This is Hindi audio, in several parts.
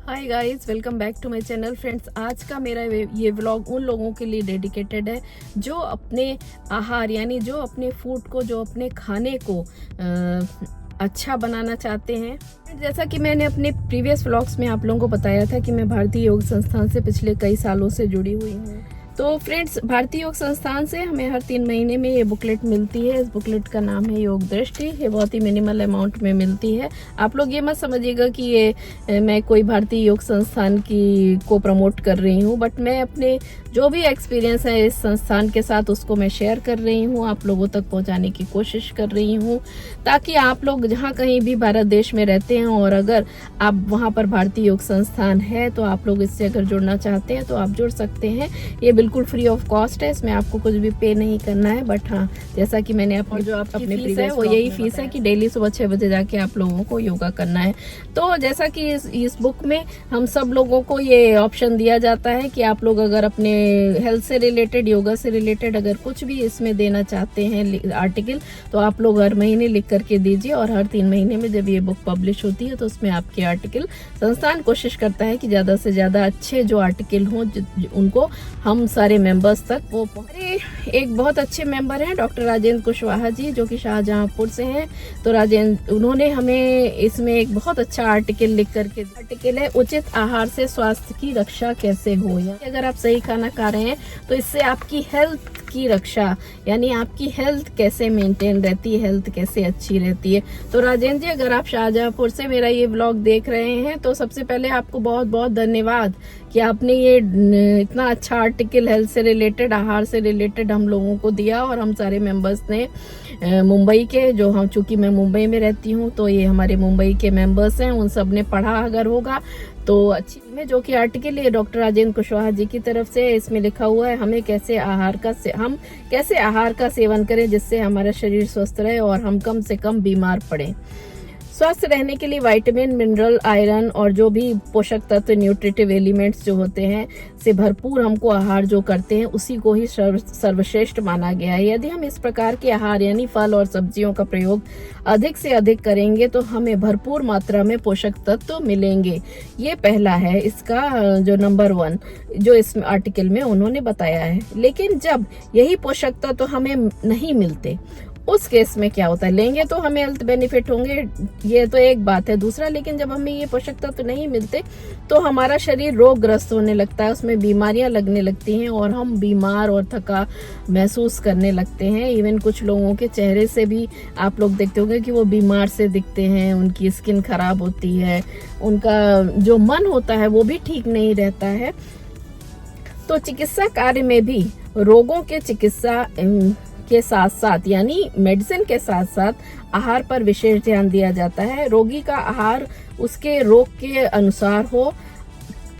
Hi guys, welcome back to my channel. Friends, आज का मेरा ये व्लॉग उन लोगों के लिए डेडिकेटेड है जो अपने आहार यानी जो अपने फूड को, जो अपने खाने को अच्छा बनाना चाहते हैं। जैसा कि मैंने अपने प्रीवियस व्लॉग्स में आप लोगों को बताया था कि मैं भारतीय योग संस्थान से पिछले कई सालों से जुड़ी हुई हूँ। तो फ्रेंड्स, भारतीय योग संस्थान से हमें हर 3 महीने में ये बुकलेट मिलती है। इस बुकलेट का नाम है योग दृष्टि। ये बहुत ही मिनिमल अमाउंट में मिलती है। आप लोग ये मत समझिएगा कि ये मैं कोई भारतीय योग संस्थान की को प्रमोट कर रही हूँ, बट मैं अपने जो भी एक्सपीरियंस है इस संस्थान के साथ उसको मैं शेयर कर रही हूँ, आप लोगों तक पहुँचाने की कोशिश कर रही हूँ, ताकि आप लोग जहाँ कहीं भी भारत देश में रहते हैं और अगर आप वहाँ पर भारतीय योग संस्थान है तो आप लोग इससे अगर जुड़ना चाहते हैं तो आप जुड़ सकते हैं। ये बिल्कुल फ्री ऑफ कॉस्ट है, इसमें आपको कुछ भी पे नहीं करना है। बट हाँ, जैसा कि मैंने अपने फीस है वो यही फीस है कि डेली सुबह 6 बजे जाके आप लोगों को योगा करना है। तो जैसा कि इस बुक में हम सब लोगों को ये ऑप्शन दिया जाता है कि आप लोग अगर अपने हेल्थ से रिलेटेड, योगा से रिलेटेड अगर कुछ भी इसमें देना चाहते हैं आर्टिकल, तो आप लोग हर महीने लिख करके दीजिए और हर 3 महीने में जब ये बुक पब्लिश होती है तो उसमें आपके आर्टिकल, संस्थान कोशिश करता है कि ज्यादा से ज्यादा अच्छे जो आर्टिकल हों उनको हम सारे मेंबर्स तक वो एक बहुत अच्छे मेंबर हैं डॉक्टर राजेंद्र कुशवाहा जी, जो कि शाहजहांपुर से हैं। तो राजेंद्र, उन्होंने हमें इसमें एक बहुत अच्छा आर्टिकल लिख करके, आर्टिकल है उचित आहार से स्वास्थ्य की रक्षा कैसे हो। या अगर आप सही खाना खा रहे हैं तो इससे आपकी हेल्थ की रक्षा, यानी आपकी हेल्थ कैसे मेंटेन रहती है, हेल्थ कैसे अच्छी रहती है। तो राजेंद्र जी, अगर आप शाहजहांपुर से मेरा ये व्लॉग देख रहे हैं तो सबसे पहले आपको बहुत बहुत धन्यवाद कि आपने ये इतना अच्छा आर्टिकल हेल्थ से रिलेटेड, आहार से रिलेटेड हम लोगों को दिया। और हम सारे मेंबर्स ने मुंबई के, जो हम, चूंकि मैं मुंबई में रहती हूँ तो ये हमारे मुंबई के मेंबर्स हैं, उन सब ने पढ़ा अगर होगा तो अच्छी में, जो कि आर्टिकल ये डॉक्टर राजेंद्र कुशवाहा जी की तरफ से, इसमें लिखा हुआ है हम कैसे आहार का सेवन करें जिससे हमारा शरीर स्वस्थ रहे और हम कम से कम बीमार पड़े। स्वस्थ रहने के लिए विटामिन, मिनरल, आयरन और जो भी पोषक तत्व, न्यूट्रिटिव एलिमेंट्स जो होते हैं से भरपूर हमको आहार जो करते हैं उसी को ही सर्वश्रेष्ठ माना गया है। यदि हम इस प्रकार के आहार यानी फल और सब्जियों का प्रयोग अधिक से अधिक करेंगे तो हमें भरपूर मात्रा में पोषक तत्व मिलेंगे। ये पहला है इसका जो नंबर 1 जो इस आर्टिकल में उन्होंने बताया है। लेकिन जब यही पोषक तत्व हमें नहीं मिलते उस केस में क्या होता है, लेंगे तो हमें हेल्थ बेनिफिट होंगे, ये तो एक बात है। दूसरा, लेकिन जब हमें ये पोषक तत्व नहीं मिलते तो हमारा शरीर रोगग्रस्त होने लगता है, उसमें बीमारियां लगने लगती हैं और हम बीमार और थका महसूस करने लगते हैं। इवन कुछ लोगों के चेहरे से भी आप लोग देखते होंगे कि वो बीमार से दिखते हैं, उनकी स्किन खराब होती है, उनका जो मन होता है वो भी ठीक नहीं रहता है। तो चिकित्सा कार्य में भी रोगों के चिकित्सा के साथ साथ, यानी मेडिसिन के साथ साथ आहार पर विशेष ध्यान दिया जाता है। रोगी का आहार उसके रोग के अनुसार हो।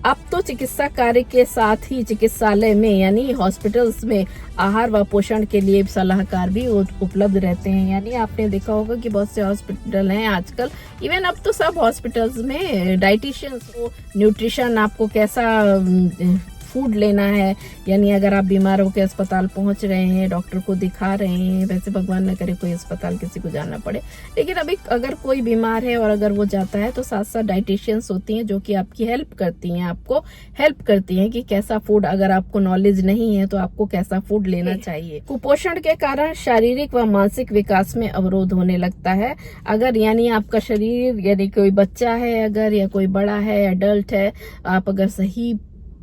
अब तो चिकित्सा कार्य के साथ ही चिकित्सालय में यानी हॉस्पिटल्स में आहार व पोषण के लिए सलाहकार भी उपलब्ध रहते हैं। यानी आपने देखा होगा कि बहुत से हॉस्पिटल हैं आजकल, इवन अब तो सब हॉस्पिटल्स में डाइटिशियंस को, न्यूट्रिशन, आपको कैसा फूड लेना है, यानी अगर आप बीमार होकर अस्पताल पहुंच रहे हैं, डॉक्टर को दिखा रहे हैं, वैसे भगवान न करे कोई अस्पताल किसी को जाना पड़े, लेकिन अभी अगर कोई बीमार है और अगर वो जाता है तो साथ साथ डाइटिशियंस होती हैं जो कि आपकी हेल्प करती हैं, आपको हेल्प करती हैं कि कैसा फूड, अगर आपको नॉलेज नहीं है तो आपको कैसा फूड लेना चाहिए। कुपोषण के कारण शारीरिक व मानसिक विकास में अवरोध होने लगता है। अगर यानी आपका शरीर, यानी कोई बच्चा है अगर, या कोई बड़ा है, एडल्ट है, आप अगर सही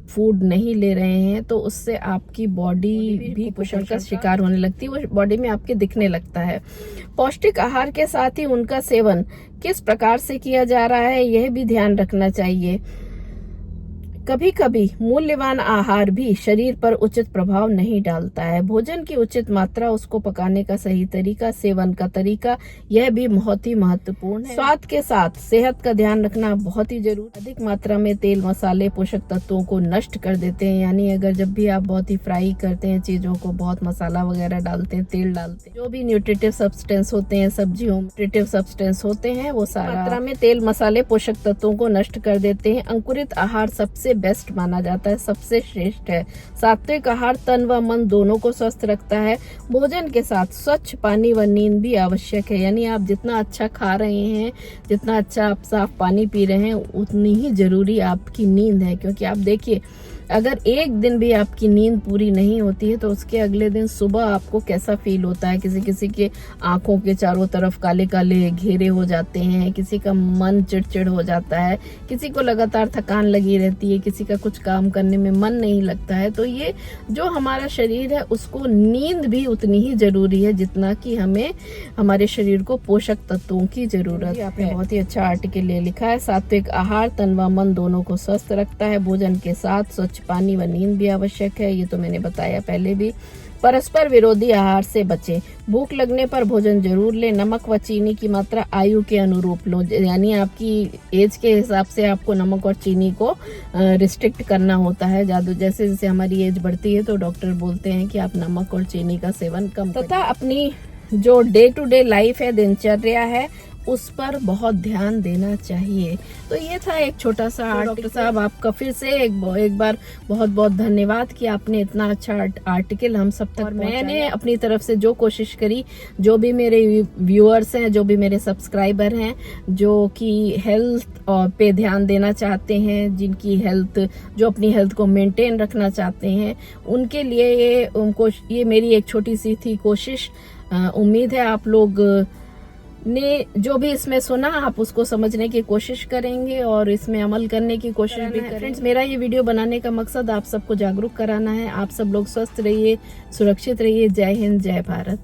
फूड नहीं ले रहे हैं तो उससे आपकी बॉडी भी कुपोषण का शिकार होने लगती है, वो बॉडी में आपके दिखने लगता है। पौष्टिक आहार के साथ ही उनका सेवन किस प्रकार से किया जा रहा है यह भी ध्यान रखना चाहिए। कभी कभी मूल्यवान आहार भी शरीर पर उचित प्रभाव नहीं डालता है। भोजन की उचित मात्रा, उसको पकाने का सही तरीका, सेवन का तरीका, यह भी बहुत ही महत्वपूर्ण है। स्वाद के साथ सेहत का ध्यान रखना बहुत ही जरूरी। अधिक मात्रा में तेल मसाले पोषक तत्वों को नष्ट कर देते हैं। यानी अगर जब भी आप बहुत ही फ्राई करते हैं चीजों को, बहुत मसाला वगैरह डालते हैं, तेल डालते हैं, जो भी न्यूट्रिटिव सब्सटेंस होते हैं, सब्जियों में न्यूट्रिटिव सब्सटेंस होते हैं, वो सारा मात्रा में तेल मसाले पोषक तत्वों को नष्ट कर देते हैं। अंकुरित आहार सबसे सबसे बेस्ट माना जाता है, सबसे श्रेष्ठ है। सात्विक आहार तन व मन दोनों को स्वस्थ रखता है। भोजन के साथ स्वच्छ पानी व नींद भी आवश्यक है, यानी आप जितना अच्छा खा रहे हैं, जितना अच्छा आप साफ पानी पी रहे हैं, उतनी ही जरूरी आपकी नींद है। क्योंकि आप देखिए, अगर एक दिन भी आपकी नींद पूरी नहीं होती है तो उसके अगले दिन सुबह आपको कैसा फील होता है। किसी किसी के आंखों के चारों तरफ काले काले घेरे हो जाते हैं, किसी का मन चिड़चिड़ हो जाता है, किसी को लगातार थकान लगी रहती है, किसी का कुछ काम करने में मन नहीं लगता है। तो ये जो हमारा शरीर है उसको नींद भी उतनी ही जरूरी है जितना कि हमें हमारे शरीर को पोषक तत्वों की जरूरत है। आपने बहुत ही अच्छा आर्टिकल ले लिखा है। सात्विक आहार तन व मन दोनों को स्वस्थ रखता है। भोजन के साथ स्वच्छ पानी व नींद भी आवश्यक है, ये तो मैंने बताया पहले भी। परस्पर विरोधी आहार से बचें। भूख लगने पर भोजन जरूर लें। नमक व चीनी की मात्रा आयु के अनुरूप लो, यानी आपकी एज के हिसाब से आपको नमक और चीनी को रिस्ट्रिक्ट करना होता है। जैसे जैसे हमारी एज बढ़ती है तो डॉक्टर बोलते हैं कि आप नमक और चीनी का सेवन कम करें। तथा अपनी जो डे टू डे लाइफ है, दिनचर्या है, उस पर बहुत ध्यान देना चाहिए। तो ये था एक छोटा सा डॉक्टर साहब, आपका फिर से एक बार बहुत बहुत धन्यवाद कि आपने इतना अच्छा आर्टिकल हम सब तक मैंने अपनी तरफ से जो कोशिश करी, जो भी मेरे व्यूअर्स हैं, जो भी मेरे सब्सक्राइबर हैं, जो कि हेल्थ पे ध्यान देना चाहते हैं, जिनकी हेल्थ, जो अपनी हेल्थ को मेंटेन रखना चाहते हैं, उनके लिए ये मेरी एक छोटी सी थी कोशिश। उम्मीद है आप लोग ने जो भी इसमें सुना आप उसको समझने की कोशिश करेंगे और इसमें अमल करने की कोशिश भी करेंगे। फ्रेंड्स, मेरा ये वीडियो बनाने का मकसद आप सबको जागरूक कराना है। आप सब लोग स्वस्थ रहिए, सुरक्षित रहिए। जय हिंद, जय भारत।